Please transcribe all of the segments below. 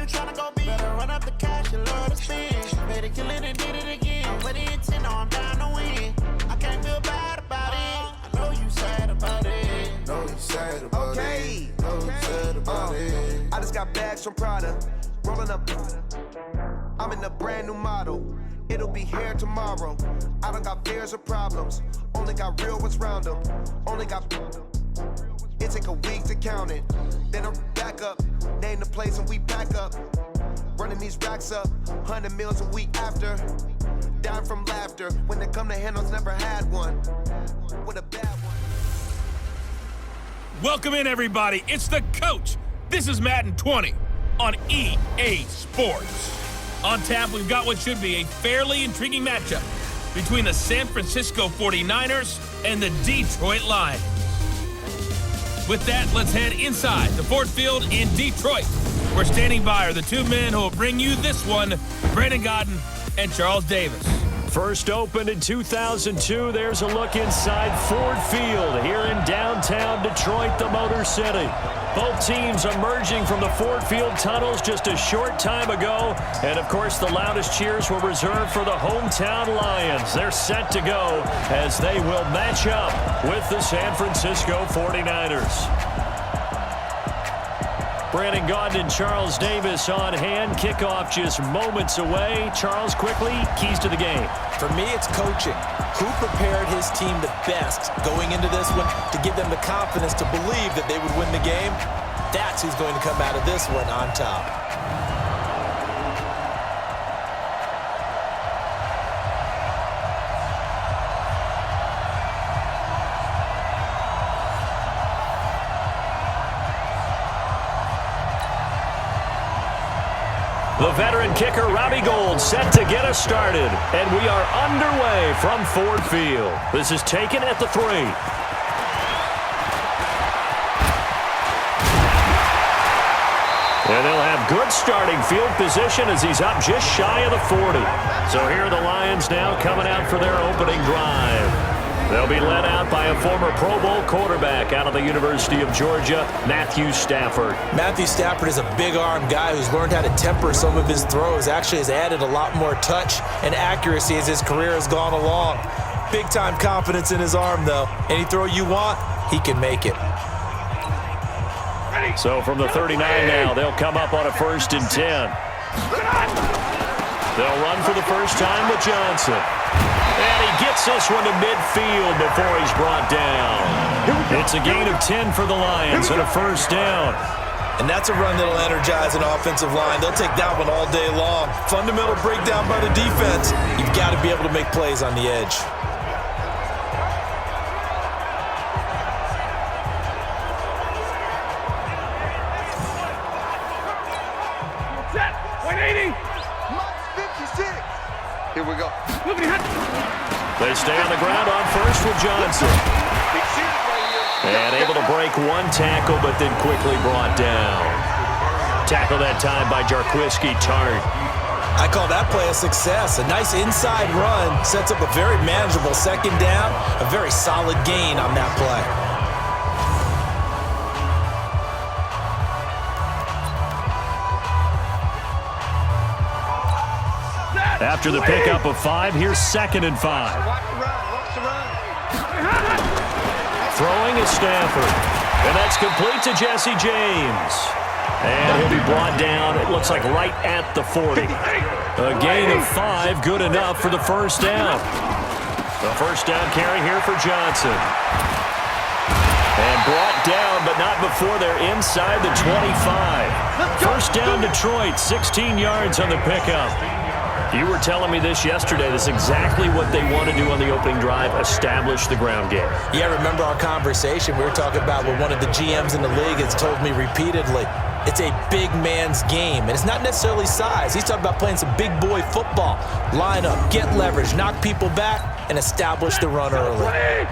you tryna go be? Better run up the cash and love to spend. Made it, kill it, and did it again. I'm with the intent, no, I'm down to win. I can't feel bad about it. I know you sad about it. Know you sad about it. Know you sad about it. I just got bags from Prada. Rolling up. I'm in a brand new model. It'll be here tomorrow. I don't got fears or problems. Only got real ones round them. Only got. It take a week to count it. Then I'm back up. Name the place and we back up. Running these racks up. 100 meals a week after. Dying from laughter. When they come to handles, never had one. With a bad one. Welcome in, everybody. It's the coach. This is Madden 20 on EA Sports. On tap, we've got what should be a fairly intriguing matchup between the San Francisco 49ers and the Detroit Lions. With that, let's head inside the Ford Field in Detroit. We're standing by are the two men who will bring you this one, Brandon Godden and Charles Davis. First opened in 2002, there's a look inside Ford Field here in downtown Detroit, the Motor City. Both teams emerging from the Ford Field tunnels just a short time ago. And, of course, the loudest cheers were reserved for the hometown Lions. They're set to go as they will match up with the San Francisco 49ers. Brandon Gaudin and Charles Davis on hand. Kickoff just moments away. Charles, quickly, keys to the game. For me, it's coaching. Who prepared his team the best going into this one to give them the confidence to believe that they would win the game? That's who's going to come out of this one on top. The veteran kicker, Robbie Gould, set to get us started. And we are underway from Ford Field. This is taken at the 3. And they'll have good starting field position as he's up just shy of the 40. So here are the Lions now coming out for their opening drive. They'll be led out by a former Pro Bowl quarterback out of the University of Georgia, Matthew Stafford. Matthew Stafford is a big-arm guy who's learned how to temper some of his throws. Actually has added a lot more touch and accuracy as his career has gone along. Big-time confidence in his arm, though. Any throw you want, he can make it. So from the 39 now, they'll come up on a 1st and 10. They'll run for the first time with Johnson. And he gets this one to midfield before he's brought down. It's a gain of 10 for the Lions and a 1st down. And that's a run that'll energize an offensive line. They'll take that one all day long. Fundamental breakdown by the defense. You've got to be able to make plays on the edge. Set. 180. Here we go. They stay on the ground on 1st with Johnson. And able to break one tackle, but then quickly brought down. Tackle that time by Jarquiski Tart. I call that play a success. A nice inside run sets up a very manageable 2nd down. A very solid gain on that play. After the pickup of 5, here's 2nd and 5. Throwing is Stafford. And that's complete to Jesse James. And he'll be brought down, it looks like right at the 40. A gain of 5, good enough for the 1st down. The 1st down carry here for Johnson. And brought down, but not before they're inside the 25. 1st down Detroit, 16 yards on the pickup. You were telling me this yesterday. This is exactly what they want to do on the opening drive, establish the ground game. Yeah, remember our conversation. We were talking about what one of the GMs in the league has told me repeatedly. It's a big man's game, and it's not necessarily size. He's talking about playing some big boy football. Line up, get leverage, knock people back, and establish the run early. Right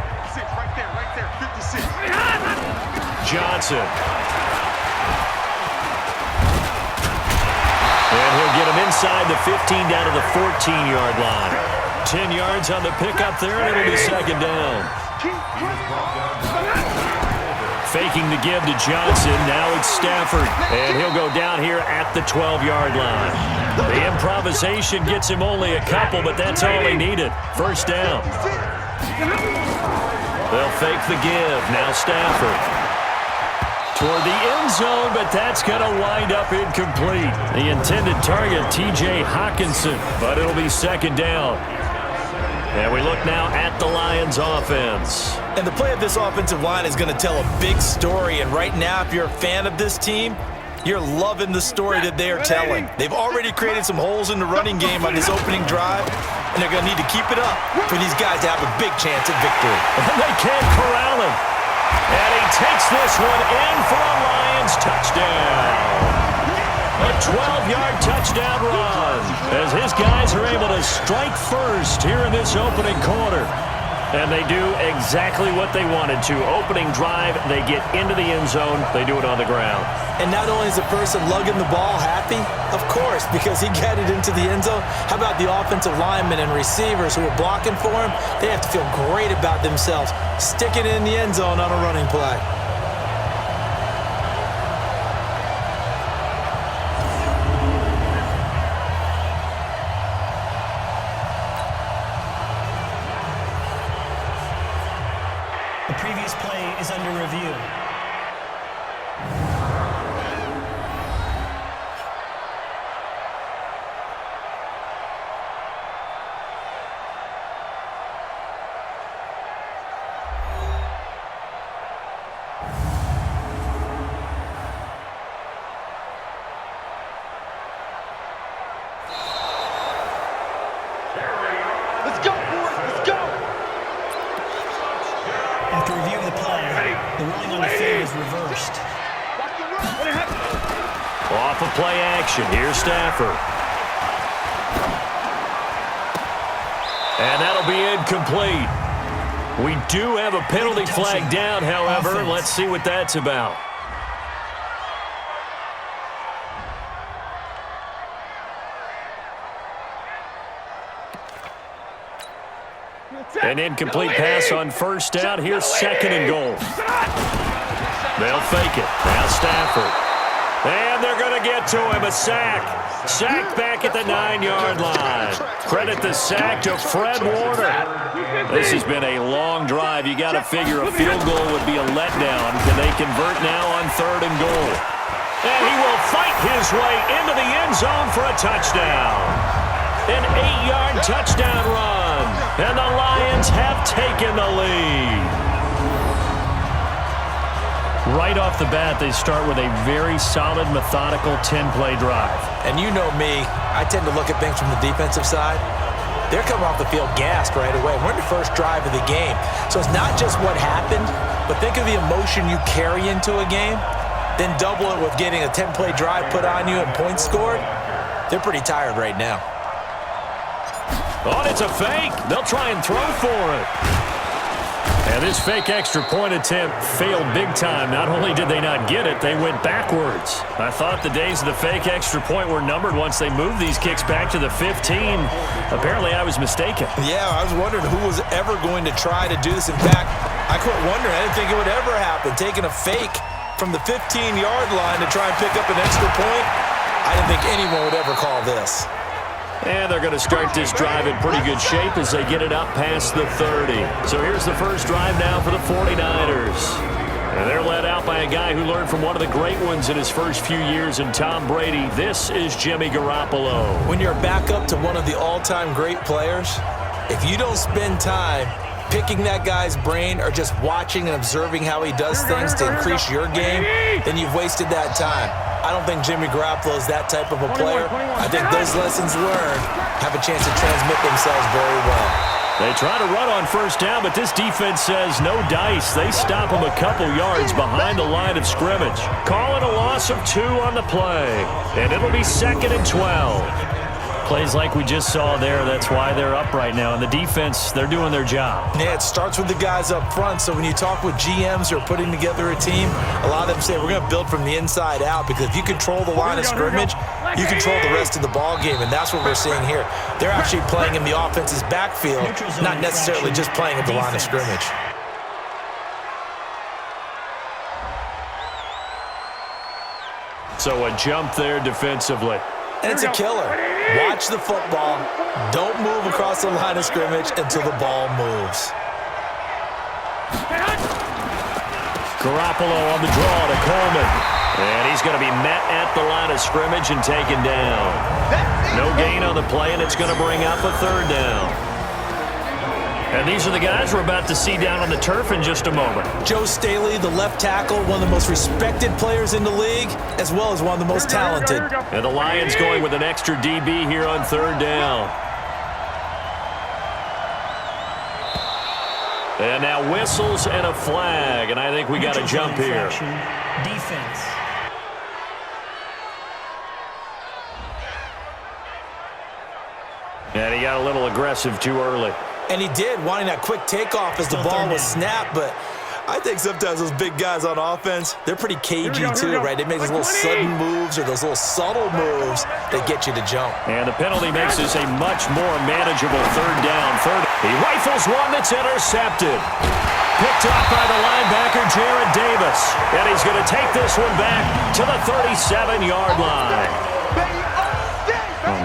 there, 56. Johnson. And he'll get him inside the 15 down to the 14-yard line. 10 yards on the pickup there, and it'll be 2nd down. Faking the give to Johnson. Now it's Stafford. And he'll go down here at the 12-yard line. The improvisation gets him only a couple, but that's all he needed. First down. They'll fake the give. Now Stafford. Toward the end zone, but that's going to wind up incomplete. The intended target, T.J. Hawkinson, but it'll be second down. And we look now at the Lions offense. And the play of this offensive line is going to tell a big story. And right now, if you're a fan of this team, you're loving the story that they are telling. They've already created some holes in the running game on this opening drive, and they're going to need to keep it up for these guys to have a big chance at victory. And they can't corral him. And he takes this one in for a Lions touchdown. A 12-yard touchdown run as his guys are able to strike first here in this opening quarter. And they do exactly what they wanted to. Opening drive, they get into the end zone. They do it on the ground. And not only is the person lugging the ball happy, of course, because he got it into the end zone, how about the offensive linemen and receivers who are blocking for him? They have to feel great about themselves, sticking it in the end zone on a running play. The previous play is under review. Let's go, boys. Let's go. After review of the play, the ruling on the field is reversed. Off of play action, here's Stafford. And that'll be incomplete. We do have a penalty flag down, however. Let's see what that's about. An incomplete pass on first down. Here's second and goal. They'll fake it. Now Stafford. And they're going to get to him. A sack. Sack back at the 9-yard line. Credit the sack to Fred Warner. This has been a long drive. You got to figure a field goal would be a letdown. Can they convert now on third and goal? And he will fight his way into the end zone for a touchdown. An 8-yard touchdown run. And the Lions have taken the lead. Right off the bat, they start with a very solid, methodical 10-play drive. And you know me, I tend to look at things from the defensive side. They're coming off the field gassed right away. We're in the first drive of the game. So it's not just what happened, but think of the emotion you carry into a game, then double it with getting a 10-play drive put on you and points scored. They're pretty tired right now. Oh, it's a fake. They'll try and throw for it. And this fake extra point attempt failed big time. Not only did they not get it, they went backwards. I thought the days of the fake extra point were numbered once they moved these kicks back to the 15. Apparently, I was mistaken. Yeah, I was wondering who was ever going to try to do this. In fact, I quit wondering. I didn't think it would ever happen. Taking a fake from the 15-yard line to try and pick up an extra point, I didn't think anyone would ever call this. And they're going to start this drive in pretty good shape as they get it up past the 30. So here's the first drive now for the 49ers. And they're led out by a guy who learned from one of the great ones in his first few years in Tom Brady. This is Jimmy Garoppolo. When you're back up to one of the all-time great players, if you don't spend time picking that guy's brain or just watching and observing how he does things to increase your game, then you've wasted that time. I don't think Jimmy Garoppolo is that type of a player. I think those lessons learned have a chance to transmit themselves very well. They try to run on first down, but this defense says no dice. They stop him a couple yards behind the line of scrimmage. Calling a loss of 2 on the play, and it'll be 2nd and 12. Plays like we just saw there, that's why they're up right now. And the defense, they're doing their job. Yeah, it starts with the guys up front. So when you talk with GMs who are putting together a team, a lot of them say we're going to build from the inside out, because if you control the line of scrimmage, you control the rest of the ball game, and that's what we're seeing here. They're actually playing in the offense's backfield, not necessarily just playing at the line of scrimmage. So a jump there defensively. And it's a killer. Watch the football. Don't move across the line of scrimmage until the ball moves. Garoppolo on the draw to Coleman. And he's going to be met at the line of scrimmage and taken down. No gain on the play, and it's going to bring up a third down. And these are the guys we're about to see down on the turf in just a moment. Joe Staley, the left tackle, one of the most respected players in the league, as well as one of the most talented. And the Lions going with an extra DB here on third down. And now whistles and a flag, and I think we got a jump here. Defense. And he got a little aggressive too early. And he did, wanting that quick takeoff as the ball was snapped, but I think sometimes those big guys on offense, they're pretty cagey too, right? They make those little sudden moves or those little subtle moves that get you to jump. And the penalty makes this a much more manageable third down. He rifles one that's intercepted. Picked up by the linebacker, Jared Davis. And he's going to take this one back to the 37-yard line.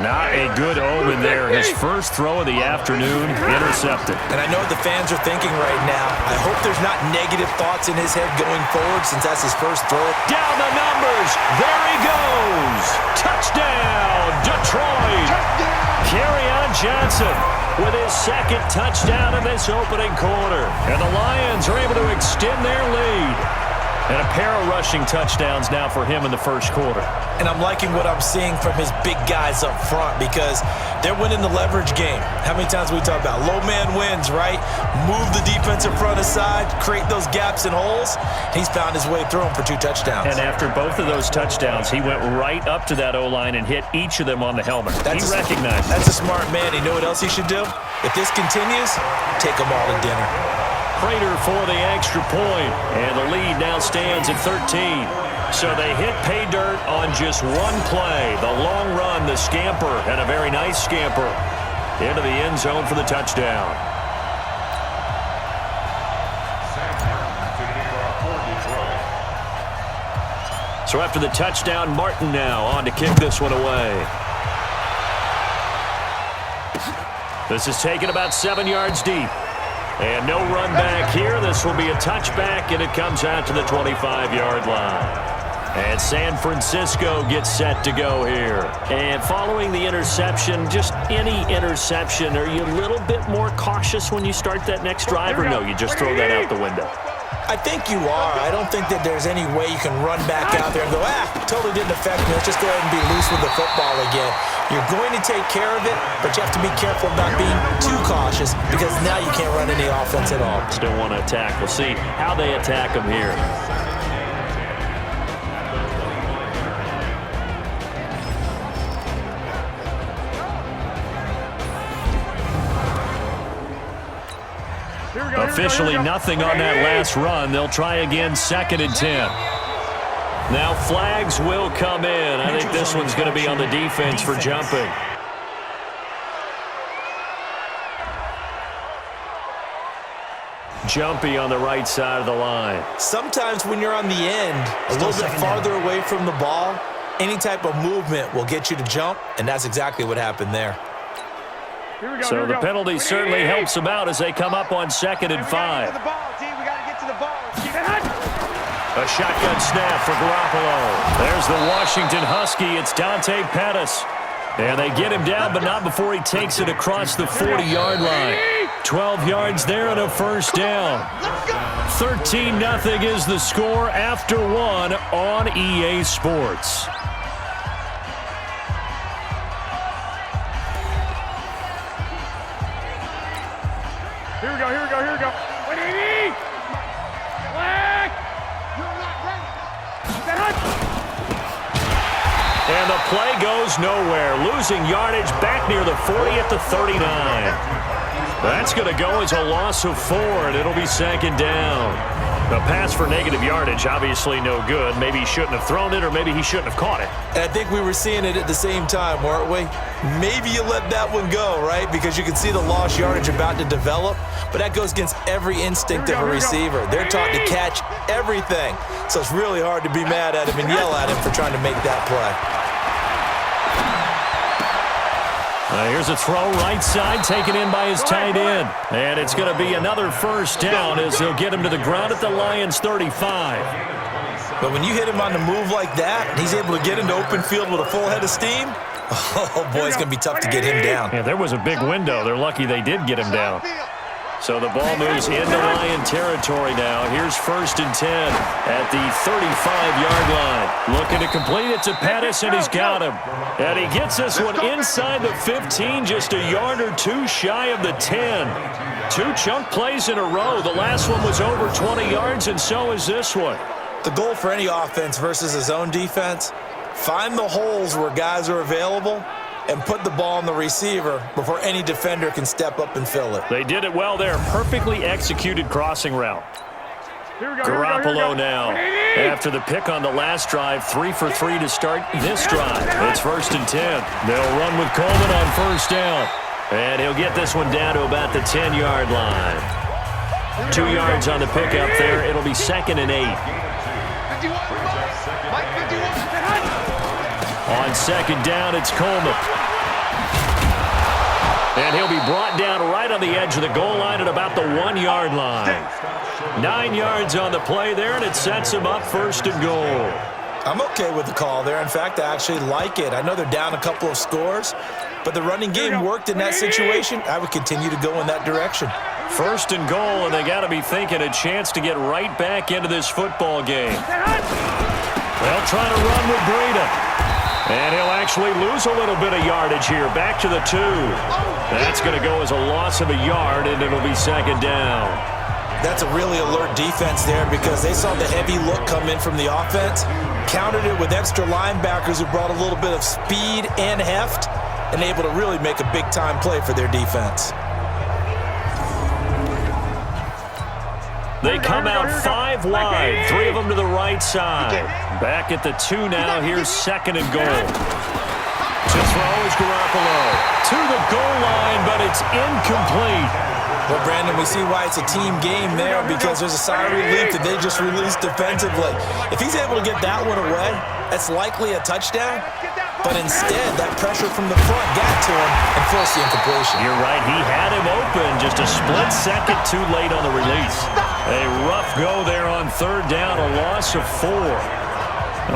Not a good omen there. His first throw of the afternoon, intercepted. And I know what the fans are thinking right now. I hope there's not negative thoughts in his head going forward since that's his first throw. Down the numbers. There he goes. Touchdown, Detroit. Kerryon Johnson with his second touchdown in this opening quarter. And the Lions are able to extend their lead. And a pair of rushing touchdowns now for him in the first quarter. And I'm liking what I'm seeing from his big guys up front because they're winning the leverage game. How many times we talk about low man wins, right? Move the defensive front aside, create those gaps and holes. He's found his way through them for 2 touchdowns. And after both of those touchdowns, he went right up to that O-line and hit each of them on the helmet. He recognized That's a smart man. You know what else he should do? If this continues, take them all to dinner. Prater for the extra point, and the lead now stands at 13. So they hit pay dirt on just one play. The long run, the scamper, and a very nice scamper into the end zone for the touchdown. So after the touchdown, Martin now on to kick this one away. This is taken about 7 yards deep. And no run back here. This will be a touchback, and it comes out to the 25-yard line. And San Francisco gets set to go here. And following the interception, just any interception, are you a little bit more cautious when you start that next drive, or no, you just throw that out the window? I think you are. I don't think that there's any way you can run back out there and go, totally didn't affect me. Let's just go ahead and be loose with the football again. You're going to take care of it, but you have to be careful about being too cautious because now you can't run any offense at all. Still want to attack. We'll see how they attack them here. Officially nothing on that last run. They'll try again 2nd and 10. Now flags will come in. I think this one's going to be on the defense for jumping. Jumpy on the right side of the line. Sometimes when you're on the end, a little bit farther away from the ball, any type of movement will get you to jump, and that's exactly what happened there. So the penalty certainly helps them out as they come up on 2nd and 5. A shotgun snap for Garoppolo. There's the Washington Husky. It's Dante Pettis. And they get him down, but not before he takes it across the 40-yard line. 12 yards there and a first down. 13-0 is the score after 1 on EA Sports. Here we go. What do you need? Black! And the play goes nowhere. Losing yardage back near the 40 at the 39. That's going to go as a loss of 4, and it'll be 2nd down. A pass for negative yardage, obviously no good. Maybe he shouldn't have thrown it, or maybe he shouldn't have caught it. And I think we were seeing it at the same time, weren't we? Maybe you let that one go, right? Because you can see the lost yardage about to develop, but that goes against every instinct of a receiver. They're taught to catch everything. So it's really hard to be mad at him and yell at him for trying to make that play. Here's a throw right side, taken in by his tight end. And it's going to be another first down as they'll get him to the ground at the Lions' 35. But when you hit him on the move like that, and he's able to get into open field with a full head of steam, oh, boy, it's going to be tough to get him down. Yeah, there was a big window. They're lucky they did get him down. So the ball moves into Lion territory now. Here's 1st and 10 at the 35-yard line. Looking to complete it to Pettis, and he's got him. And he gets this one inside the 15, just a yard or two shy of the 10. 2 chunk plays in a row. The last one was over 20 yards, and so is this one. The goal for any offense versus a zone defense, find the holes where guys are available and put the ball on the receiver before any defender can step up and fill it. They did it well there. Perfectly executed crossing route. Garoppolo now. After the pick on the last drive, 3 for 3 to start this drive. It's 1st and 10. They'll run with Coleman on 1st down. And he'll get this one down to about the 10-yard line. 2 yards on the pickup there. It'll be 2nd and 8. On 2nd down, it's Coleman. And he'll be brought down right on the edge of the goal line at about the 1-yard line. 9 yards on the play there, and it sets him up 1st and goal. I'm okay with the call there. In fact, I actually like it. I know they're down a couple of scores, but the running game worked in that situation. I would continue to go in that direction. 1st and goal, and they got to be thinking a chance to get right back into this football game. They'll try to run with Breida. And he'll actually lose a little bit of yardage here. Back to the 2. That's going to go as a loss of a yard, and it'll be 2nd down. That's a really alert defense there because they saw the heavy look come in from the offense, countered it with extra linebackers who brought a little bit of speed and heft, and able to really make a big-time play for their defense. They come out 5 wide, 3 of them to the right side. Back at the 2 now. Here's 2nd and goal. To throw is Garoppolo. To the goal line, but it's incomplete. Well, Brandon, we see why it's a team game there because there's a sigh of relief that they just released defensively. If he's able to get that one away, that's likely a touchdown. But instead, that pressure from the front got to him and forced the incompletion. You're right. He had him open. Just a split second too late on the release. A rough go there on 3rd down, a loss of 4.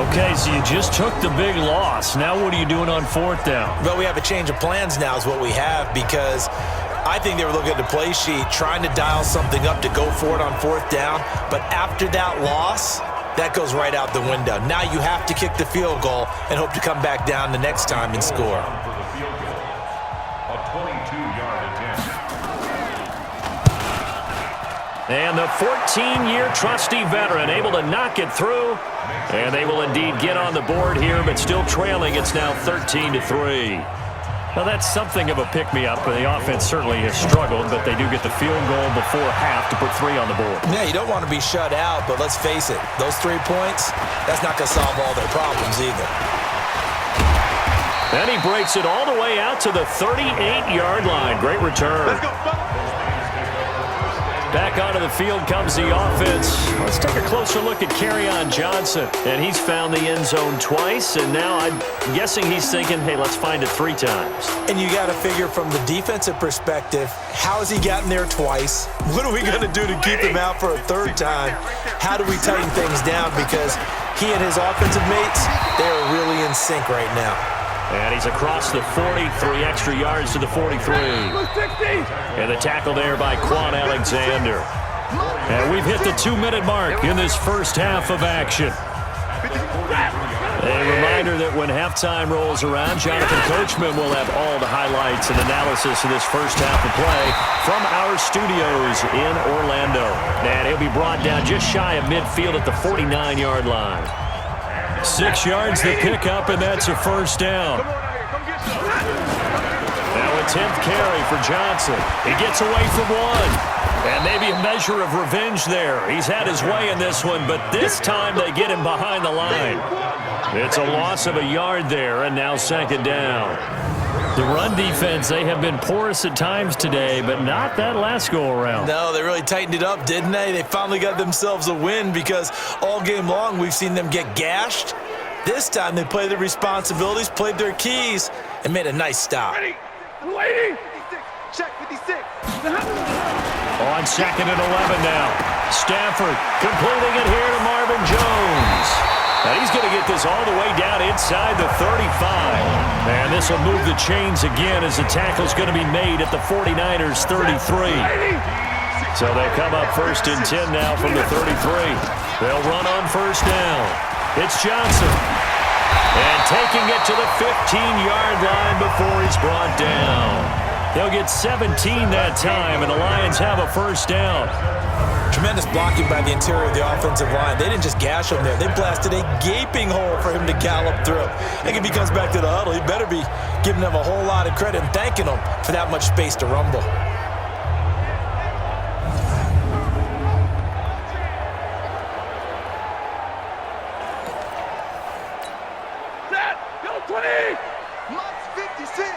Okay, so you just took the big loss. Now what are you doing on 4th down? Well, we have a change of plans now is what we have because I think they were looking at the play sheet, trying to dial something up to go for it on 4th down. But after that loss, that goes right out the window. Now you have to kick the field goal and hope to come back down the next time and score. And the 14-year trusty veteran able to knock it through. And they will indeed get on the board here, but still trailing. It's now 13-3. Now that's something of a pick-me-up. The offense certainly has struggled, but they do get the field goal before half to put 3 on the board. Yeah, you don't want to be shut out, but let's face it, those 3 points, that's not going to solve all their problems either. And he breaks it all the way out to the 38-yard line. Great return. Let's go. Back onto the field comes the offense. Let's take a closer look at Kerryon Johnson. And he's found the end zone twice, and now I'm guessing he's thinking, hey, let's find it 3 times. And you got to figure from the defensive perspective, how has he gotten there twice? What are we going to do to keep him out for a 3rd time? How do we tighten things down? Because he and his offensive mates, they're really in sync right now. And he's across the 40, 3 extra yards to the 43. And the tackle there by Quan Alexander. And we've hit the 2-minute mark in this first half of action. A reminder that when halftime rolls around, Jonathan Coachman will have all the highlights and analysis of this first half of play from our studios in Orlando. And he'll be brought down just shy of midfield at the 49-yard line. 6 yards to pick up, and that's a first down. Now a 10th carry for Johnson. He gets away from 1. And maybe a measure of revenge there. He's had his way in this one, but this time they get him behind the line. It's a loss of a yard there, and now second down. The run defense, they have been porous at times today, but not that last go-around. No, they really tightened it up, didn't they? They finally got themselves a win because all game long we've seen them get gashed. This time they played their responsibilities, played their keys, and made a nice stop. Ready, lady. Check 56. On second and 11 now. Stafford completing it here to Marvin Jones. Now he's going to get this all the way down inside the 35. And this will move the chains again as the tackle's going to be made at the 49ers' 33. So they come up first and 10 now from the 33. They'll run on first down. It's Johnson. And taking it to the 15-yard line before he's brought down. They'll get 17 that time, and the Lions have a first down. Tremendous blocking by the interior of the offensive line. They didn't just gash him there. They blasted a gaping hole for him to gallop through. I think if he comes back to the huddle, he better be giving them a whole lot of credit and thanking them for that much space to rumble. Go 20. Mott's 56.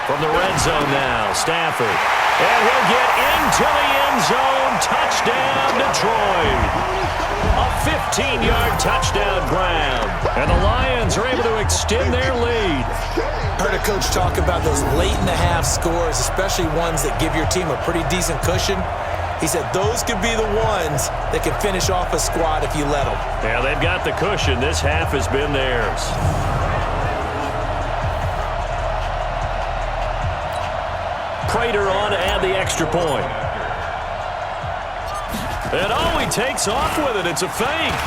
From the red zone now, Stafford. And he'll get into the end zone. Touchdown, Detroit. A 15-yard touchdown grab. And the Lions are able to extend their lead. Heard a coach talk about those late-in-the-half scores, especially ones that give your team a pretty decent cushion. He said those could be the ones that can finish off a squad if you let them. Yeah, they've got the cushion. This half has been theirs. Prater on to add the extra point. And he takes off with it. It's a fake.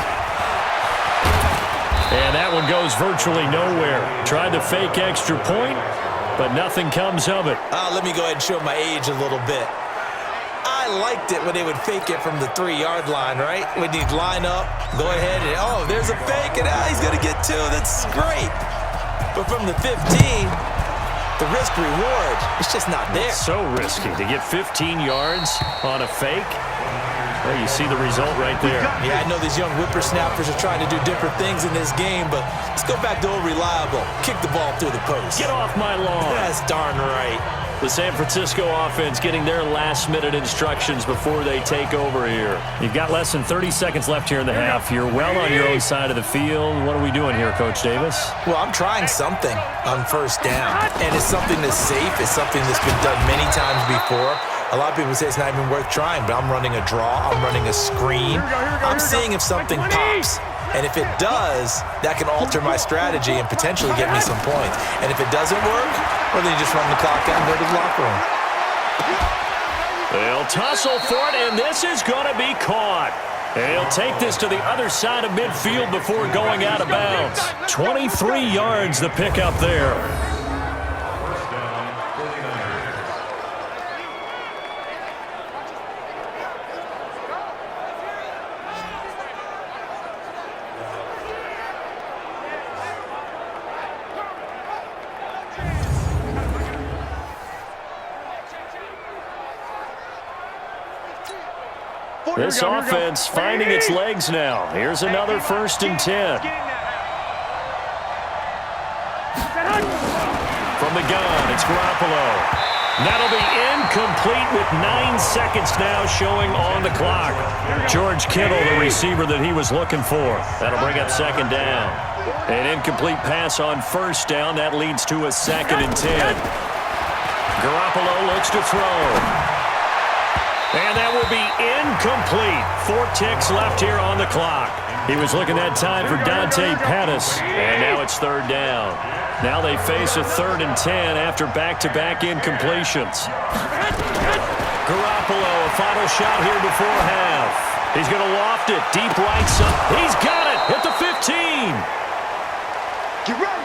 And that one goes virtually nowhere. Tried to fake extra point, but nothing comes of it. Let me go ahead and show my age a little bit. I liked it when they would fake it from the 3-yard line, right? When you'd line up, go ahead, and there's a fake, and he's going to get 2. That's great. But from the 15, the risk-reward, it's just not there. It's so risky to get 15 yards on a fake. Well, you see the result right there. Yeah, I know these young whippersnappers are trying to do different things in this game, but let's go back to old reliable. Kick the ball through the post. Get off my lawn. That's darn right. The San Francisco offense getting their last-minute instructions before they take over here. You've got less than 30 seconds left here in the half. You're well on your own side of the field. What are we doing here, Coach Davis? Well, I'm trying something on first down, and it's something that's safe. It's something that's been done many times before. A lot of people say it's not even worth trying, but I'm running a draw. I'm running a screen. I'm seeing if something pops. And if it does, that can alter my strategy and potentially get me some points. And if it doesn't work, well, then you just run the clock out and go to the locker room. They'll tussle for it, and this is going to be caught. He'll take this to the other side of midfield before going out of bounds. 23 yards the pickup there. This offense finding its legs now. Here's another 1st and 10. From the gun, it's Garoppolo. That'll be incomplete with 9 seconds now showing on the clock. George Kittle, the receiver that he was looking for. That'll bring up 2nd down. An incomplete pass on 1st down. That leads to a 2nd and 10. Garoppolo looks to throw. And that will be incomplete. 4 ticks left here on the clock. He was looking that time for Dante Pettis. And now it's 3rd down. Now they face a 3rd and 10 after back-to-back incompletions. Garoppolo, a final shot here before half. He's going to loft it. Deep right side. He's got it at the 15. Get ready.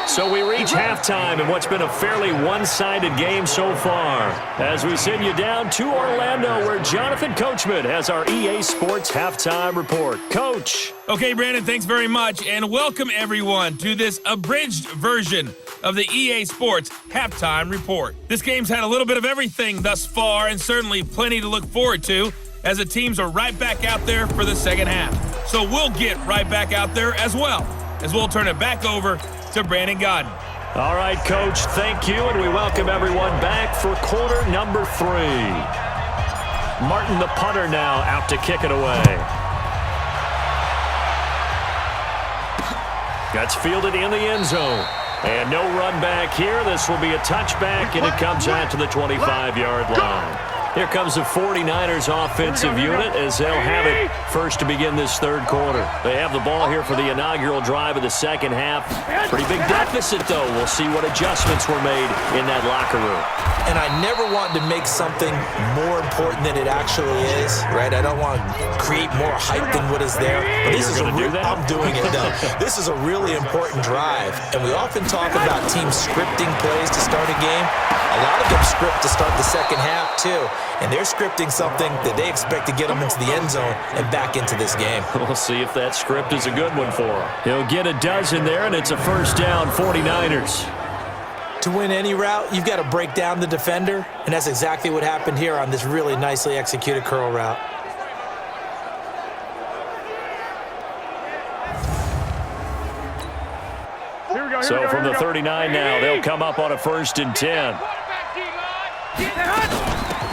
So we reach halftime in what's been a fairly one-sided game so far. As we send you down to Orlando, where Jonathan Coachman has our EA Sports Halftime Report. Coach. Okay, Brandon, thanks very much, and welcome everyone to this abridged version of the EA Sports Halftime Report. This game's had a little bit of everything thus far, and certainly plenty to look forward to, as the teams are right back out there for the second half. So we'll get right back out there as well, as we'll turn it back over to Brandon Godden. All right, Coach, thank you, and we welcome everyone back for quarter number 3. Martin, the punter, now out to kick it away. That's fielded in the end zone. And no run back here. This will be a touchback, and it comes out to the 25-yard line. Here comes the 49ers offensive unit as they'll have it first to begin this third quarter. They have the ball here for the inaugural drive of the second half. Pretty big deficit, though. We'll see what adjustments were made in that locker room. And I never want to make something more important than it actually is, right? I don't want to create more hype than what is there. But this is I'm doing it, though. This is a really important drive. And we often talk about teams scripting plays to start a game. A lot of them script to start the second half, too. And they're scripting something that they expect to get them into the end zone and back into this game. We'll see if that script is a good one for him. He'll get a dozen there, and it's a first down, 49ers. To win any route, you've got to break down the defender, and that's exactly what happened here on this really nicely executed curl route. So from the 39 now, they'll come up on a 1st and 10.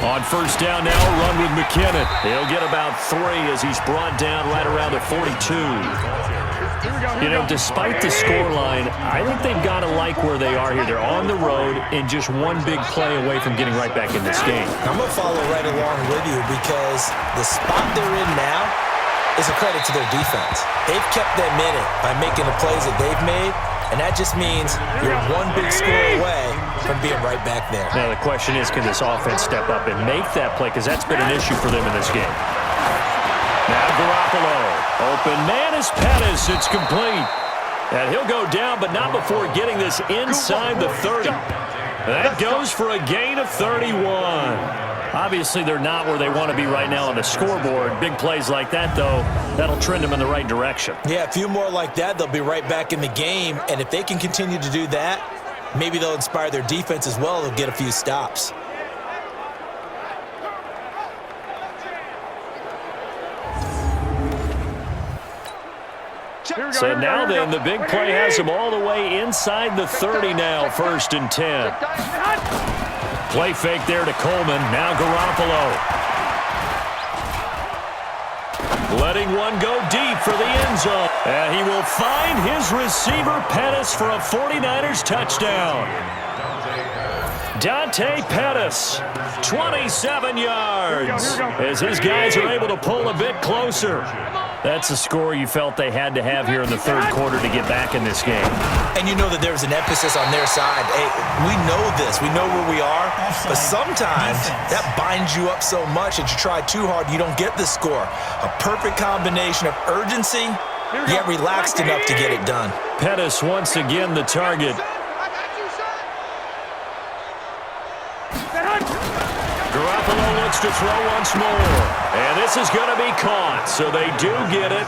On first down now, run with McKinnon. He'll get about 3 as he's brought down right around the 42. You know, despite the scoreline, I think they've got to like where they are here. They're on the road and just one big play away from getting right back in this game. I'm going to follow right along with you because the spot they're in now is a credit to their defense. They've kept them in it by making the plays that they've made, and that just means you're one big score away from being right back there. Now the question is, can this offense step up and make that play? Because that's been an issue for them in this game. Now Garoppolo. Open man is Pettis. It's complete. And he'll go down, but not before getting this inside the 30. That goes for a gain of 31. Obviously, they're not where they want to be right now on the scoreboard. Big plays like that, though, that'll trend them in the right direction. Yeah, a few more like that, they'll be right back in the game. And if they can continue to do that, maybe they'll inspire their defense as well. They'll get a few stops. So now then, the big play has them all the way inside the 30 now, 1st and 10. Play fake there to Coleman. Now Garoppolo. Letting one go deep for the end zone. And he will find his receiver, Pettis, for a 49ers touchdown. Dante Pettis, 27 yards, as his guys are able to pull a bit closer. That's a score you felt they had to have here in the third quarter to get back in this game. And you know that there's an emphasis on their side. Hey, we know this. We know where we are. But sometimes that binds you up so much that you try too hard, you don't get the score. A perfect combination of urgency, yet relaxed enough to get it done. Pettis once again the target. Garoppolo looks to throw once more. And this is going to be caught. So they do get it.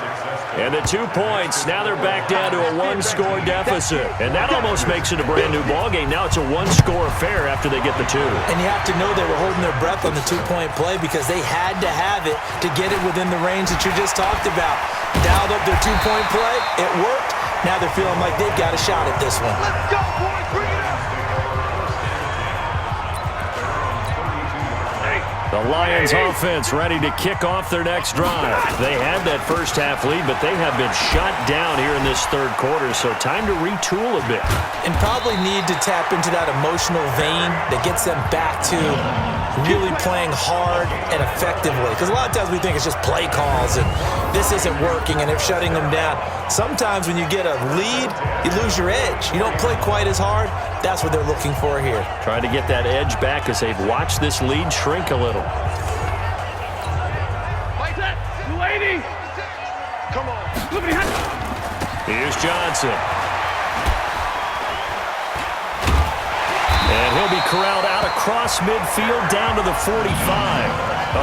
And the 2 points, now they're back down to a 1-score deficit. And that almost makes it a brand-new ballgame. Now it's a 1-score affair after they get the 2. And you have to know they were holding their breath on the 2-point play because they had to have it to get it within the range that you just talked about. Dialed up their 2-point play. It worked. Now they're feeling like they've got a shot at this one. Let's go, boys. Bring it up. The Lions offense ready to kick off their next drive. They had that first half lead, but they have been shut down here in this third quarter, so time to retool a bit. And probably need to tap into that emotional vein that gets them back to really playing hard and effectively. Because a lot of times we think it's just play calls and this isn't working and they're shutting them down. Sometimes when you get a lead, you lose your edge. You don't play quite as hard. That's what they're looking for here. Trying to get that edge back as they've watched this lead shrink a little. Come on. Here's Johnson. And he'll be corralled out across midfield down to the 45.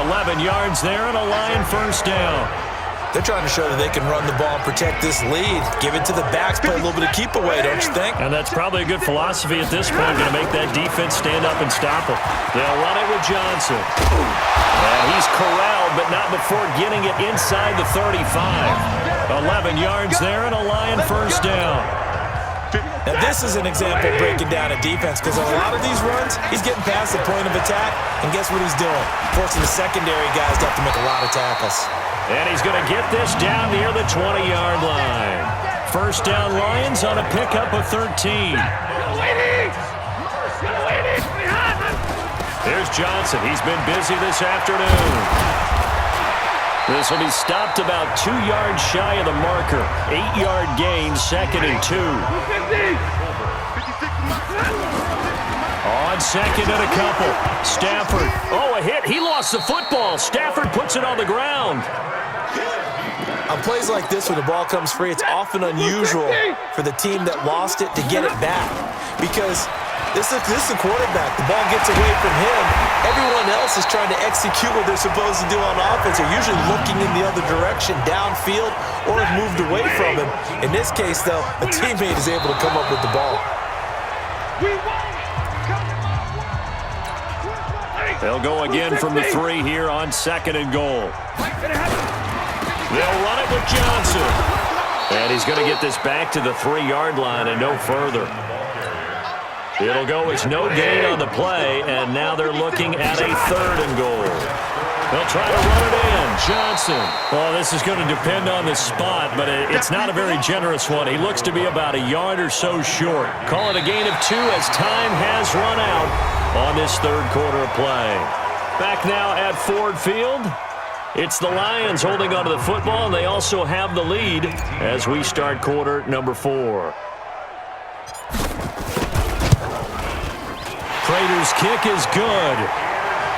11 yards there and a Lion first down. They're trying to show that they can run the ball and protect this lead. Give it to the backs, play a little bit of keep away, don't you think? And that's probably a good philosophy at this point, going to make that defense stand up and stop them. They'll run it with Johnson. And he's corralled, but not before getting it inside the 35. 11 yards there and a Lion first down. Now, this is an example of breaking down a defense because on a lot of these runs, he's getting past the point of attack, and guess what he's doing? Forcing the secondary guys to have to make a lot of tackles. And he's going to get this down near the 20-yard line. First down Lions on a pickup of 13. Here's Johnson. He's been busy this afternoon. This will be stopped about 2 yards shy of the marker. 8-yard gain, 2nd and 2. On second and a couple. Stafford. Oh, a hit. He lost the football. Stafford puts it on the ground. On plays like this, when the ball comes free, it's often unusual for the team that lost it to get it back. Because this is a quarterback. The ball gets away from him. Everyone else is trying to execute what they're supposed to do on offense. They're usually looking in the other direction, downfield, or have moved away from him. In this case, though, a teammate is able to come up with the ball. They'll go again from the 3 here on 2nd and goal. They'll run it with Johnson. And he's going to get this back to the 3-yard line and no further. It'll go as no gain on the play, and now they're looking at a 3rd and goal. They'll try to run it in. Johnson. Well, this is going to depend on the spot, but it's not a very generous one. He looks to be about a yard or so short. Call it a gain of 2 as time has run out on this 3rd quarter of play. Back now at Ford Field. It's the Lions holding onto the football, and they also have the lead as we start quarter number 4. Prater's kick is good,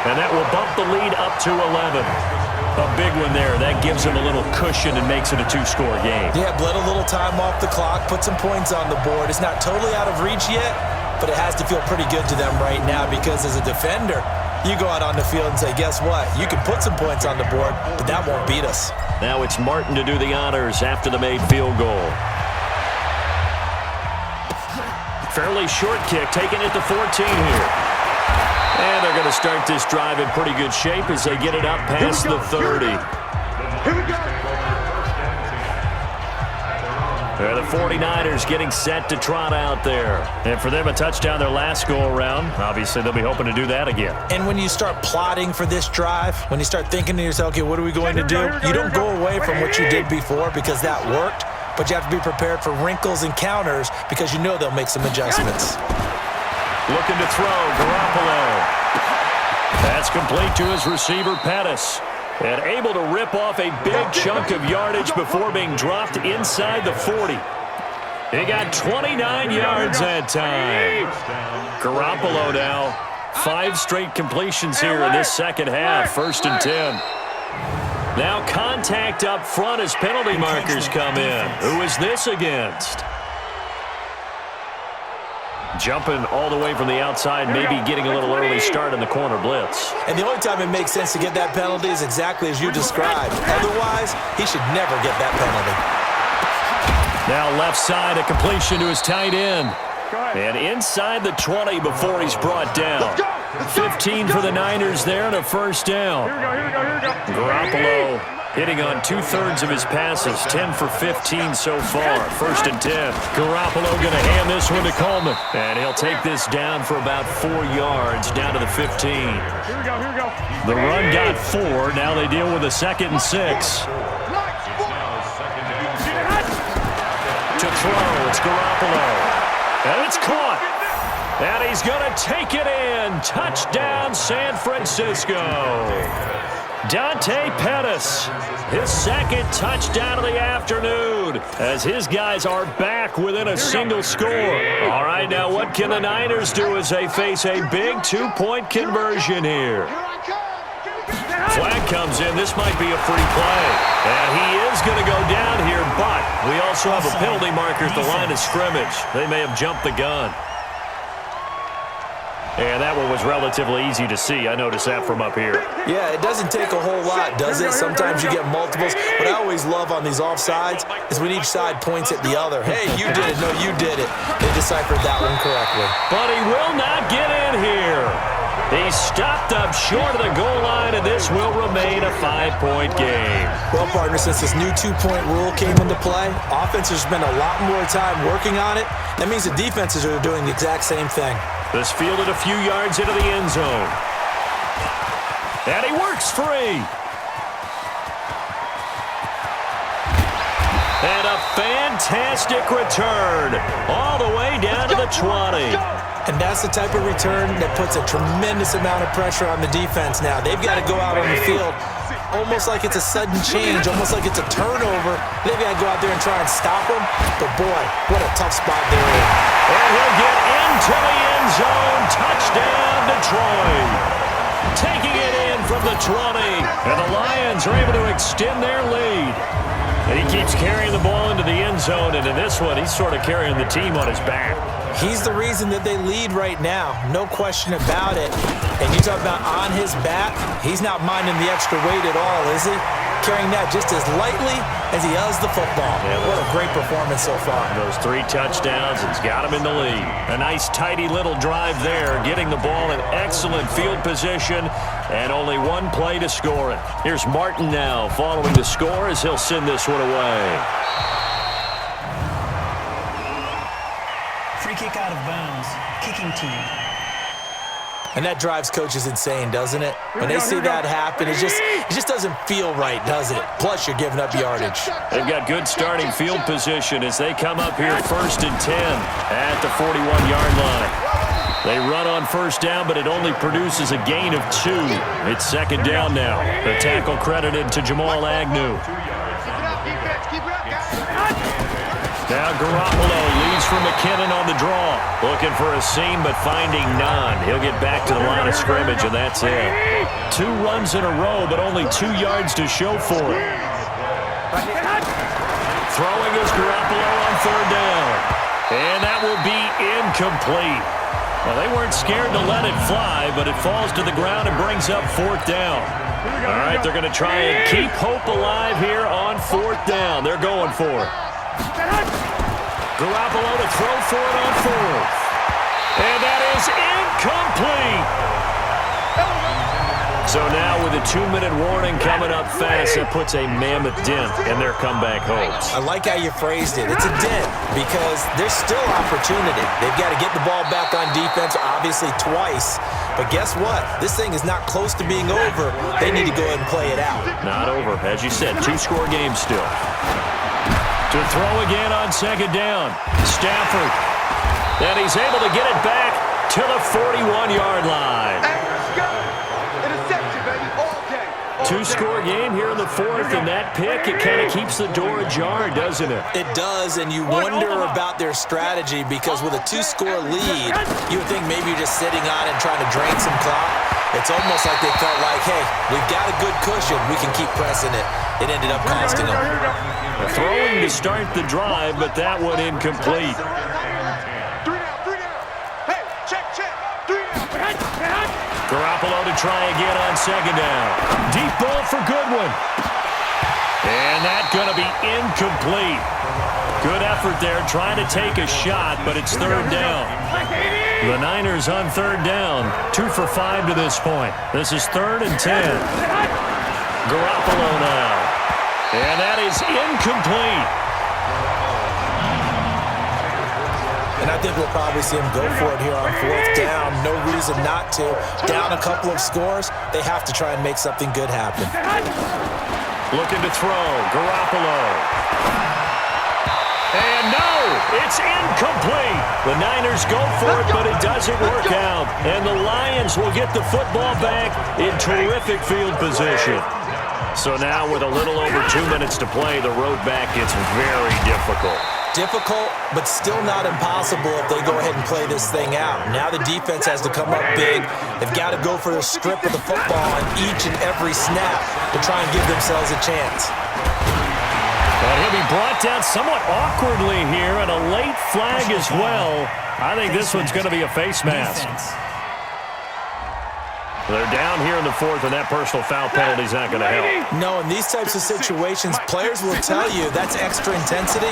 and that will bump the lead up to 11. A big one there. That gives them a little cushion and makes it a 2-score game. Yeah, bled a little time off the clock, put some points on the board. It's not totally out of reach yet, but it has to feel pretty good to them right now because as a defender, you go out on the field and say, guess what? You can put some points on the board, but that won't beat us. Now it's Martin to do the honors after the made field goal. Fairly short kick, taking it to 14 here. And they're going to start this drive in pretty good shape as they get it up past the 30. Here we go. The 49ers getting set to trot out there. And for them, a touchdown their last go-around. Obviously, they'll be hoping to do that again. And when you start plotting for this drive, when you start thinking to yourself, okay, what are we going to do? You don't go away from what you did before because that worked, but you have to be prepared for wrinkles and counters because you know they'll make some adjustments. Looking to throw, Garoppolo. That's complete to his receiver, Pettis. And able to rip off a big chunk of yardage before being dropped inside the 40. He got 29 yards that time. Garoppolo now. 5 straight completions here in this second half. 1st and 10. Now contact up front as penalty markers come in. Who is this against? Jumping all the way from the outside, maybe getting a little early start in the corner blitz. And the only time it makes sense to get that penalty is exactly as you described. Otherwise, he should never get that penalty. Now left side, a completion to his tight end. And inside the 20 before he's brought down. 15 for the Niners there and a 1st down. Here we go. Garoppolo hitting on 2/3 of his passes, 10 for 15 so far. 1st and 10. Garoppolo going to hand this one to Coleman. And he'll take this down for about 4 yards, down to the 15. Here we go. The run got 4. Now they deal with a 2nd and 6. To throw, it's Garoppolo. And it's caught. And he's going to take it in. Touchdown, San Francisco. Dante Pettis, his 2nd touchdown of the afternoon, as his guys are back within a single score. All right, now what can the Niners do as they face a big 2-point conversion here? Flag comes in. This might be a free play. And he is going to go down here, but we also have a penalty marker at the line of scrimmage. They may have jumped the gun. And that one was relatively easy to see. I noticed that from up here. Yeah, it doesn't take a whole lot, does it? Sometimes you get multiples. What I always love on these offsides is when each side points at the other. Hey, you did it. No, you did it. They deciphered that one correctly. But he will not get in here. He stopped up short of the goal line, and this will remain a 5-point game. Well, partner, since this new 2-point rule came into play, offenses spend a lot more time working on it. That means the defenses are doing the exact same thing. This fielded a few yards into the end zone. And he works free. And a fantastic return all the way down to the 20. And that's the type of return that puts a tremendous amount of pressure on the defense now. They've got to go out on the field almost like it's a sudden change, almost like it's a turnover. They've got to go out there and try and stop them. But, boy, what a tough spot they're in. And he'll get into the end zone. Touchdown, Detroit. Taking it in from the 20. And the Lions are able to extend their lead. And he keeps carrying the ball into the end zone. And in this one, he's sort of carrying the team on his back. He's the reason that they lead right now. No question about it. And you talk about on his back, he's not minding the extra weight at all, is he? Carrying that just as lightly as he does the football. Yeah, what a great performance so far. Those 3 touchdowns has got him in the lead. A nice, tidy little drive there, getting the ball in excellent field position, and only 1 play to score it. Here's Martin now following the score as he'll send this one away. Free kick out of bounds. Kicking team. And that drives coaches insane, doesn't it? When they see that happen, it just doesn't feel right, does it? Plus, you're giving up yardage. They've got good starting field position as they come up here 1st and 10 at the 41-yard line. They run on 1st down, but it only produces a gain of 2. It's 2nd down now. The tackle credited to Jamal Agnew. Now Garoppolo leads from McKinnon on the draw. Looking for a seam, but finding none. He'll get back to the line of scrimmage, and that's it. 2 runs in a row, but only 2 yards to show for it. Throwing is Garoppolo on 3rd down. And that will be incomplete. Well, they weren't scared to let it fly, but it falls to the ground and brings up 4th down. All right, they're going to try and keep hope alive here on 4th down. They're going for it. Garoppolo to throw for it on 4th. And that is incomplete. So now with a 2-minute warning coming up fast, that puts a mammoth dent in their comeback hopes. I like how you phrased it. It's a dent because there's still opportunity. They've got to get the ball back on defense, obviously twice. But guess what? This thing is not close to being over. They need to go ahead and play it out. Not over. As you said, 2-score game still. To throw again on 2nd down. Stafford. And he's able to get it back to the 41-yard line. 2-score game here in the 4th, and that pick, it kind of keeps the door ajar, doesn't it? It does, and you wonder about their strategy because with a 2-score lead, you would think maybe you're just sitting on it and trying to drain some clock. It's almost like they felt like, hey, we've got a good cushion. We can keep pressing it. It ended up costing them. Throwing to start the drive, but that one incomplete. 3 down. Hey, check. 3 down. Garoppolo to try again on 2nd down. Deep ball for Goodwin. And that's going to be incomplete. Good effort there trying to take a shot, but it's 3rd down. The Niners on 3rd down. 2 for 5 to this point. This is 3rd and 10. Garoppolo now. And that is incomplete. And I think we'll probably see him go for it here on 4th down. No reason not to. Down a couple of scores, they have to try and make something good happen. Looking to throw. Garoppolo. And no, it's incomplete. The Niners go for it, but it doesn't work out. And the Lions will get the football back in terrific field position. So now with a little over 2 minutes to play, the road back gets very difficult. Difficult, but still not impossible if they go ahead and play this thing out. Now the defense has to come up big. They've got to go for the strip of the football on each and every snap to try and give themselves a chance. Well, he'll be brought down somewhat awkwardly here, and a late flag as well. I think this one's going to be a face mask. They're down here in the fourth, and that personal foul penalty is not going to help. No, in these types of situations, players will tell you that's extra intensity.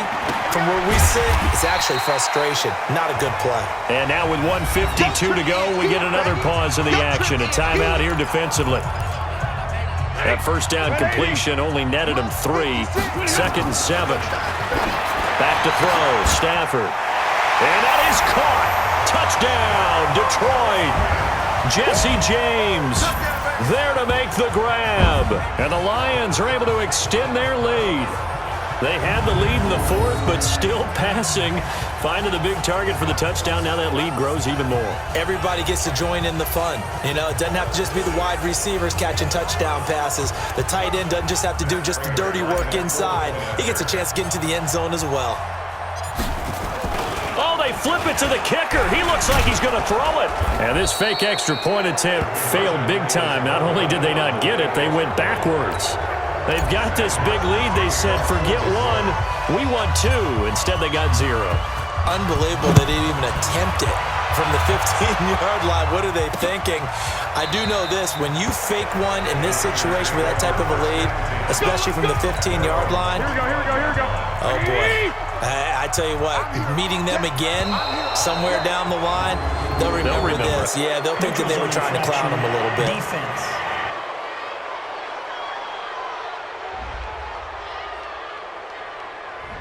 From where we sit, it's actually frustration. Not a good play. And now with 1:52 to go, we get another pause in the action. A timeout here defensively. That first down completion only netted him 3. 2nd and 7. Back to throw, Stafford. And that is caught. Touchdown, Detroit. Jesse James there to make the grab. And the Lions are able to extend their lead. They had the lead in the fourth, but still passing. Finding the big target for the touchdown. Now that lead grows even more. Everybody gets to join in the fun. You know, it doesn't have to just be the wide receivers catching touchdown passes. The tight end doesn't just have to do just the dirty work inside. He gets a chance to get into the end zone as well. Oh, they flip it to the kicker. He looks like he's going to throw it. And this fake extra point attempt failed big time. Not only did they not get it, they went backwards. They've got this big lead. They said, forget 1, we want 2. Instead, they got 0. Unbelievable they didn't even attempt it from the 15-yard line. What are they thinking? I do know this. When you fake one in this situation with that type of a lead, especially from the 15-yard line, oh, boy. I tell you what, meeting them again somewhere down the line, they'll remember this. Yeah, they'll think that they were trying to clown them a little bit. Defense.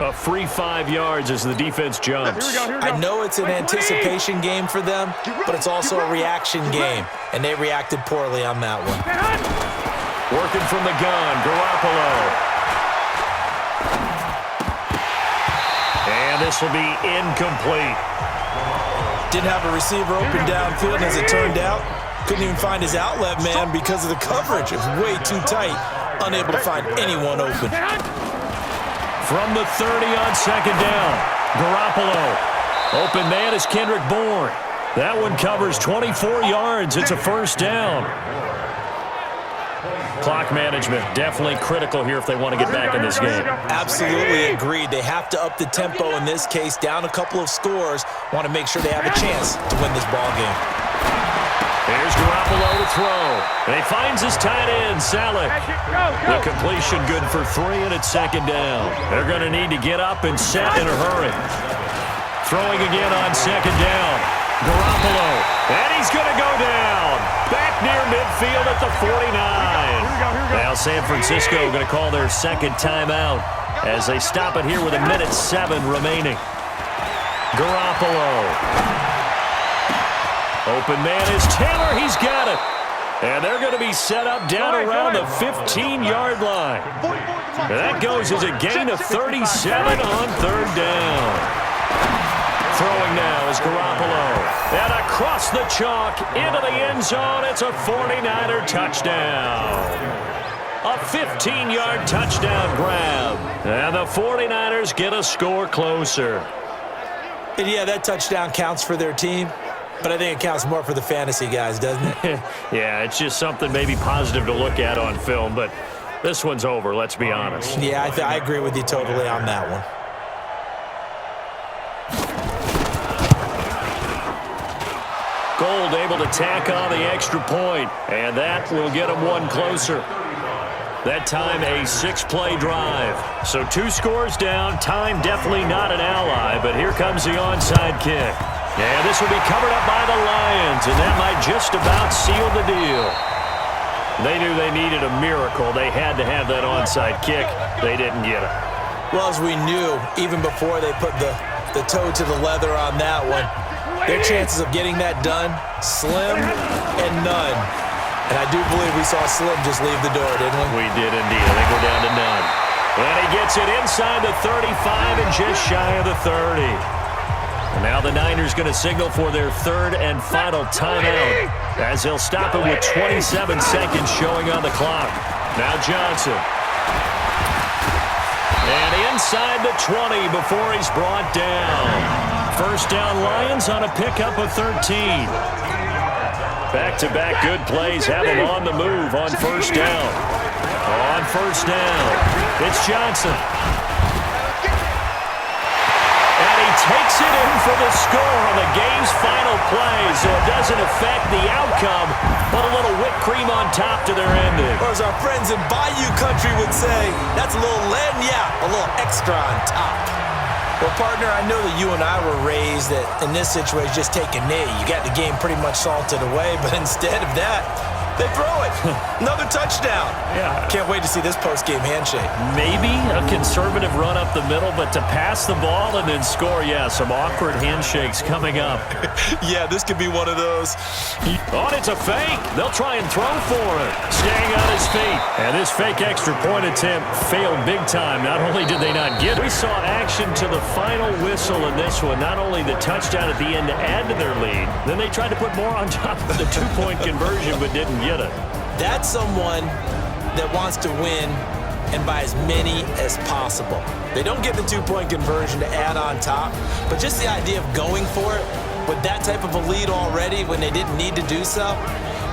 A free 5 yards as the defense jumps. I know it's an anticipation game for them, but it's also a reaction game, and they reacted poorly on that one. Working from the gun, Garoppolo. And this will be incomplete. Didn't have a receiver open downfield, and as it turned out, couldn't even find his outlet man because of the coverage. It was way too tight, unable to find anyone open. From the 30 on 2nd down, Garoppolo. Open man is Kendrick Bourne. That one covers 24 yards. It's a first down. Clock management, definitely critical here if they want to get back in this game. Absolutely agreed. They have to up the tempo in this case, down a couple of scores. Want to make sure they have a chance to win this ball game. Here's Garoppolo to throw. And he finds his tight end, Salek. The completion good for 3, and it's 2nd down. They're going to need to get up and set in a hurry. Throwing again on 2nd down. Garoppolo. And he's going to go down. Back near midfield at the 49. Now San Francisco going to call their 2nd timeout as they stop it here with 1:07 remaining. Garoppolo. Open man is Taylor. He's got it. And they're going to be set up down around the 15-yard line. And that goes as a gain of 37 on 3rd down. Throwing now is Garoppolo. And across the chalk into the end zone. It's a 49er touchdown. A 15-yard touchdown grab. And the 49ers get a score closer. And yeah, that touchdown counts for their team. But I think it counts more for the fantasy guys, doesn't it? Yeah, it's just something maybe positive to look at on film, but this one's over, let's be honest. Yeah, I agree with you totally on that one. Gold able to tack on the extra point, and that will get them one closer. That time a 6-play drive. So 2 scores down, time definitely not an ally, but here comes the onside kick. And this will be covered up by the Lions, and that might just about seal the deal. They knew they needed a miracle. They had to have that onside kick. They didn't get it. Well, as we knew, even before they put the toe to the leather on that one, their chances of getting that done, slim and none. And I do believe we saw Slim just leave the door, didn't we? We did indeed. I think we're down to none. And he gets it inside the 35 and just shy of the 30. And now the Niners going to signal for their 3rd and final timeout as they'll stop it with 27 seconds showing on the clock. Now Johnson. And inside the 20 before he's brought down. First down Lions on a pickup of 13. Back-to-back good plays have them on the move on first down. On first down, it's Johnson. And he takes it in for the score on the game's final play, so it doesn't affect the outcome, but a little whipped cream on top to their ending. Or as our friends in Bayou Country would say, that's a little lagniappe, a little extra on top. Well, partner, I know that you and I were raised that in this situation, just take a knee. You got the game pretty much salted away, but instead of that, they throw it. Another touchdown. Yeah. Can't wait to see this post-game handshake. Maybe a conservative run up the middle, but to pass the ball and then score, yeah, some awkward handshakes coming up. Yeah, this could be one of those. Oh, it's a fake. They'll try and throw for it. Staying on his feet. And this fake extra point attempt failed big time. Not only did they not get it, we saw action to the final whistle in this one. Not only the touchdown at the end to add to their lead, then they tried to put more on top of the two-point conversion, but didn't get it. That's someone that wants to win and by as many as possible. They don't get the two-point conversion to add on top, but just the idea of going for it with that type of a lead already when they didn't need to do so,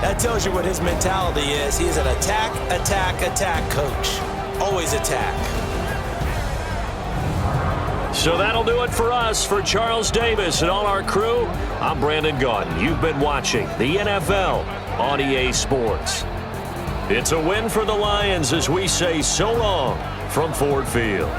that tells you what his mentality is. He is an attack, attack, attack coach. Always attack. So that'll do it for us. For Charles Davis and all our crew, I'm Brandon Gaudin. You've been watching the NFL on EA Sports. It's a win for the Lions as we say so long from Ford Field.